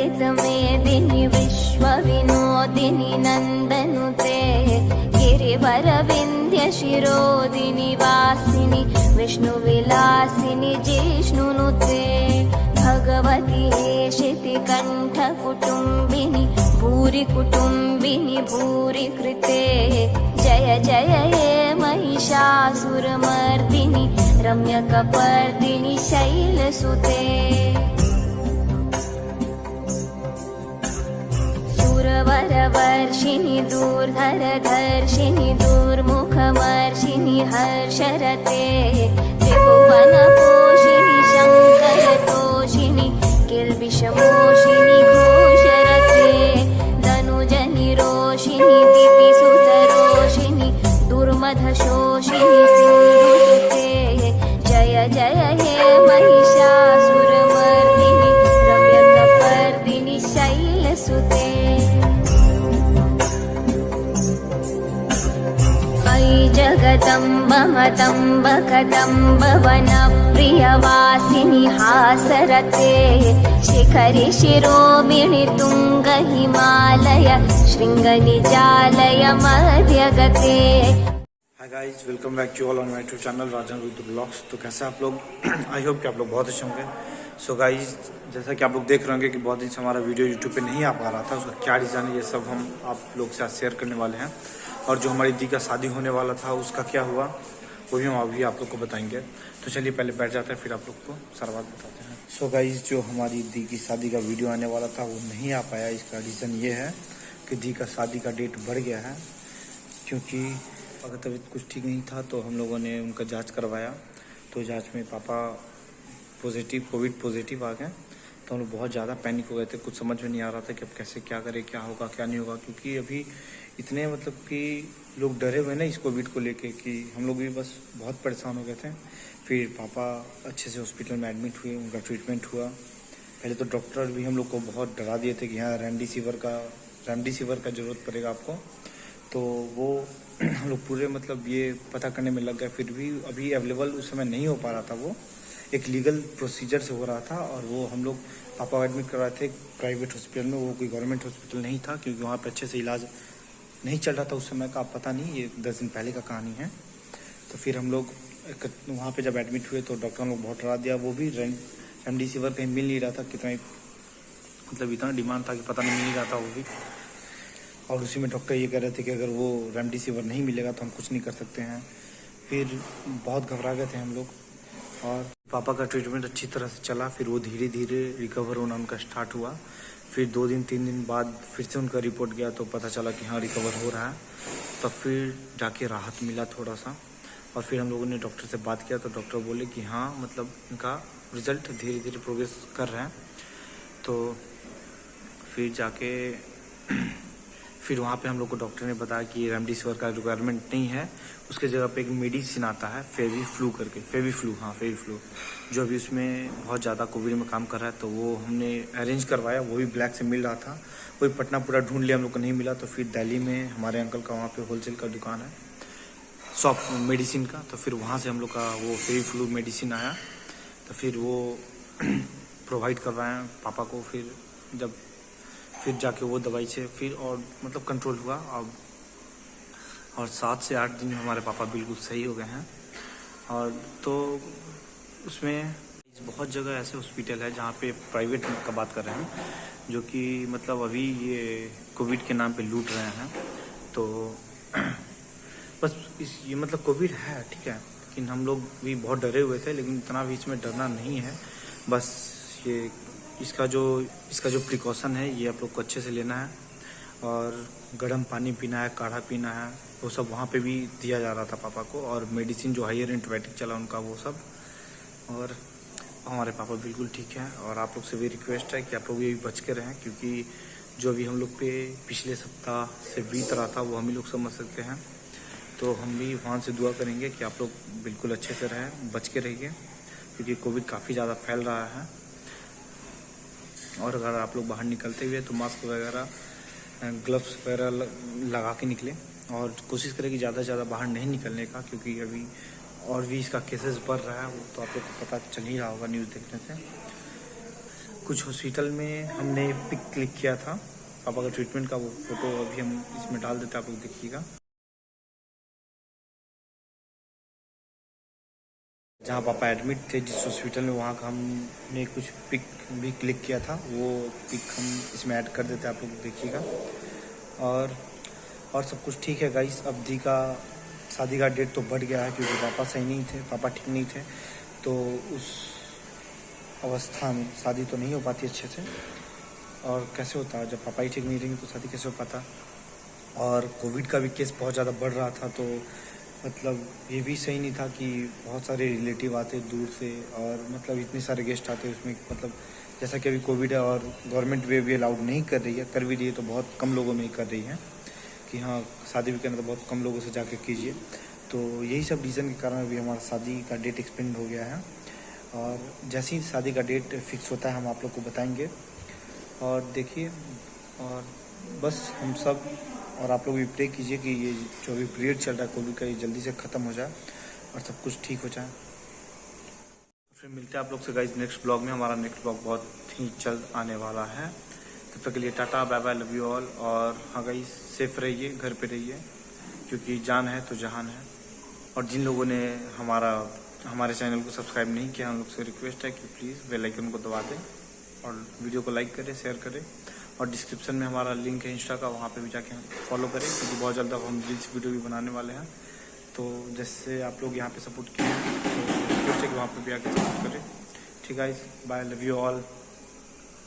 ललितमेदिनि विश्वविनोदिनि नन्दनुते गिरिवरविन्द्यशिरोदिनि वासिनि विष्णुविलासिनि जिष्णुनुते भगवति हेशितिकण्ठकुटुम्बिनि भूरि कुटुम्बिनि भूरि कृते जय जय हे महिषासुरमर्दिनि रम्यकपर्दिनि शैलसुते सुरवरवर्षिणि दूर्धरधर्षिणि दूर्मुखमर्षिणि हर्षरते त्रिभुवनपोषिणि शङ्करतोषिणि किल्बिषमोषिणि घोषरते धनुजनिरोषिणि दितिसुतरोषिणि दुर्मधशोषिणि सिन्धुसुते जय जय हे महिषासुरमर्दिनि रम्यकपर्दिनि शैलसुते जगदम्ब मदम्ब कदम्ब वनप्रियवासिनि हासरते शिखरि शिरोमिणि तुङ्ग हिमालय शृङ्गनिजालय मध्यगते। Hi guys, welcome back to all on my YouTube channel Rajan Rudra blogs. तो कैसे आप लोग? आई होप कि आप लोग बहुत अच्छे होंगे। सो गाइस, जैसा कि आप लोग देख रहे होंगे कि बहुत दिन से हमारा वीडियो यूट्यूब पे नहीं आ पा रहा था, उसका क्या रीज़न है ये सब हम आप लोग से शेयर करने वाले हैं। और जो हमारी दी का शादी होने वाला था उसका क्या हुआ वो भी हम अभी आप लोग को बताएंगे। तो चलिए पहले बैठ जाते हैं, फिर आप लोग को सारा बात बताते हैं। सो गाइस, जो हमारी दी की शादी का वीडियो आने वाला था वो नहीं आ पाया। इसका रीज़न ये है कि दी का शादी का डेट बढ़ गया है, क्योंकि अगर तबीयत कुछ ठीक नहीं था तो हम लोगों ने उनका जांच करवाया। तो जांच में पापा कोविड पॉजिटिव आ गए। तो हम लोग बहुत ज़्यादा पैनिक हो गए थे, कुछ समझ में नहीं आ रहा था कि अब कैसे क्या करें, क्या होगा क्या नहीं होगा, क्योंकि अभी इतने मतलब कि लोग डरे हुए ना इस कोविड को लेके कि हम लोग भी बस बहुत परेशान हो गए थे। फिर पापा अच्छे से हॉस्पिटल में एडमिट हुए, उनका ट्रीटमेंट हुआ। पहले तो डॉक्टर भी हम लोग को बहुत डरा दिए थे कि यहाँ रेमडेसिविर का ज़रूरत पड़ेगा आपको। तो वो हम लोग पूरे मतलब ये पता करने में लग गए, फिर भी अभी अवेलेबल उस समय नहीं हो पा रहा था। वो एक लीगल प्रोसीजर से हो रहा था और वो हम लोग पापा एडमिट करवाए थे प्राइवेट हॉस्पिटल में। वो कोई गवर्नमेंट हॉस्पिटल नहीं था, क्योंकि वहाँ पे अच्छे से इलाज नहीं चल रहा था उस समय का। आप पता नहीं, ये 10 दिन पहले का कहानी है। तो फिर हम लोग वहाँ पे जब एडमिट हुए तो डॉक्टर ने बहुत डरा दिया। वो भी रेमडेसिविर कहीं मिल नहीं रहा था, कितना मतलब इतना डिमांड था कि पता नहीं मिल नहीं रहा था वो भी। और उसी में डॉक्टर ये कह रहे थे कि अगर वो रेमडेसिविर नहीं मिलेगा तो हम कुछ नहीं कर सकते हैं। फिर बहुत घबरा गए थे हम लोग। और पापा का ट्रीटमेंट अच्छी तरह से चला, फिर वो धीरे धीरे रिकवर होना उनका स्टार्ट हुआ। फिर 2 दिन 3 दिन बाद फिर से उनका रिपोर्ट गया तो पता चला कि हाँ रिकवर हो रहा है। तब फिर जाके राहत मिला थोड़ा सा। और फिर हम लोगों ने डॉक्टर से बात किया तो डॉक्टर बोले कि हाँ मतलब इनका रिजल्ट धीरे धीरे प्रोग्रेस कर रहे हैं। तो फिर जाके फिर वहाँ पे हम लोग को डॉक्टर ने बताया कि रेमडेसिविर का रिक्वायरमेंट नहीं है, उसके जगह पे एक मेडिसिन आता है फेविफ्लू, जो अभी उसमें बहुत ज़्यादा कोविड में काम कर रहा है। तो वो हमने अरेंज करवाया, वो भी ब्लैक से मिल रहा था। वही पटना पूरा ढूंढ लिया, हम लोग को नहीं मिला। तो फिर दिल्ली में हमारे अंकल का वहाँ पे होलसेल का दुकान है, शॉप मेडिसिन का। तो फिर वहाँ से हम लोग का वो फेविफ्लू मेडिसिन आया। तो फिर वो प्रोवाइड करवाया पापा को। फिर जाके वो दवाई से फिर और मतलब कंट्रोल हुआ। अब और 7 से 8 दिन में हमारे पापा बिल्कुल सही हो गए हैं। और तो उसमें बहुत जगह ऐसे हॉस्पिटल है जहाँ पे प्राइवेट का बात कर रहे हैं, जो कि मतलब अभी ये कोविड के नाम पे लूट रहे हैं। तो बस ये मतलब कोविड है ठीक है, लेकिन हम लोग भी बहुत डरे हुए थे। लेकिन इतना भी इसमें डरना नहीं है। बस ये इसका जो प्रिकॉशन है ये आप लोग को अच्छे से लेना है। और गर्म पानी पीना है, काढ़ा पीना है, वो सब वहाँ पे भी दिया जा रहा था पापा को। और मेडिसिन जो हायर एंटीबायोटिक चला उनका वो सब। और हमारे पापा बिल्कुल ठीक हैं। और आप लोग से भी रिक्वेस्ट है कि आप लोग ये भी बच के रहें, क्योंकि जो भी हम लोग पे पिछले सप्ताह से बीत रहा था वो हम ही लोग समझ सकते हैं। तो हम भी वहाँ से दुआ करेंगे कि आप लोग बिल्कुल अच्छे से रहें, बच के रहिए, क्योंकि कोविड काफ़ी ज़्यादा फैल रहा है। और अगर आप लोग बाहर निकलते हुए तो मास्क वगैरह, ग्लव्स वगैरह लगा के निकलें। और कोशिश करें कि ज़्यादा से ज़्यादा बाहर नहीं निकलने का, क्योंकि अभी और भी इसका केसेस बढ़ रहा है। वो तो आप लोग को पता चल ही रहा होगा न्यूज़ देखने से। कुछ हॉस्पिटल में हमने पिक क्लिक किया था पापा का ट्रीटमेंट का, वो फोटो अभी हम इसमें डाल देते हैं, आप लोग देखिएगा। जहाँ पापा एडमिट थे जिस हॉस्पिटल में, वहाँ का हमने कुछ पिक भी क्लिक किया था, वो पिक हम इसमें ऐड कर देते हैं, आप लोग देखिएगा। और सब कुछ ठीक है गाइस। अब दी का शादी का डेट तो बढ़ गया है क्योंकि पापा सही नहीं थे, पापा ठीक नहीं थे, तो उस अवस्था में शादी तो नहीं हो पाती अच्छे से। और कैसे होता है जब पापा ही ठीक नहीं रहेंगे तो शादी कैसे हो पाता। और कोविड का भी केस बहुत ज़्यादा बढ़ रहा था, तो मतलब ये भी सही नहीं था कि बहुत सारे रिलेटिव आते दूर से और मतलब इतने सारे गेस्ट आते उसमें, मतलब जैसा कि अभी कोविड है और गवर्नमेंट वे भी अलाउड नहीं कर रही है, कर भी रही है तो बहुत कम लोगों में ही कर रही है कि हाँ शादी भी करना तो बहुत कम लोगों से जाके कीजिए। तो यही सब रीज़न के कारण अभी हमारा शादी का डेट एक्सटेंड हो गया है, और जैसे ही शादी का डेट फिक्स होता है हम आप लोग को बताएंगे। और देखिए, और बस हम सब और आप लोग भी प्रे कीजिए कि ये जो भी पीरियड चल रहा है कोविड का, ये जल्दी से ख़त्म हो जाए और सब कुछ ठीक हो जाए। फिर मिलते हैं आप लोग से गाइस नेक्स्ट ब्लॉग में। हमारा नेक्स्ट ब्लॉग बहुत ही जल्द आने वाला है। तब तक के लिए tata, bye bye, love you all. और हाँ गाइस, सेफ रहिए, घर पे रहिए, क्योंकि जान है तो जहान है। और जिन लोगों ने हमारे चैनल को सब्सक्राइब नहीं किया, हम लोग से रिक्वेस्ट है कि प्लीज़ बेल आइकन को दबा दें और वीडियो को लाइक करें, शेयर करें। और डिस्क्रिप्शन में हमारा लिंक है इंस्टा का, वहाँ पे भी जाके फॉलो करें, क्योंकि बहुत जल्द अब हम रील्स वीडियो भी बनाने वाले हैं। तो जैसे आप लोग यहाँ पे सपोर्ट किए हैं तो रिक्वेस्ट है कि वहाँ पे भी आके सपोर्ट करें। ठीक है, बाय, लव यू ऑल।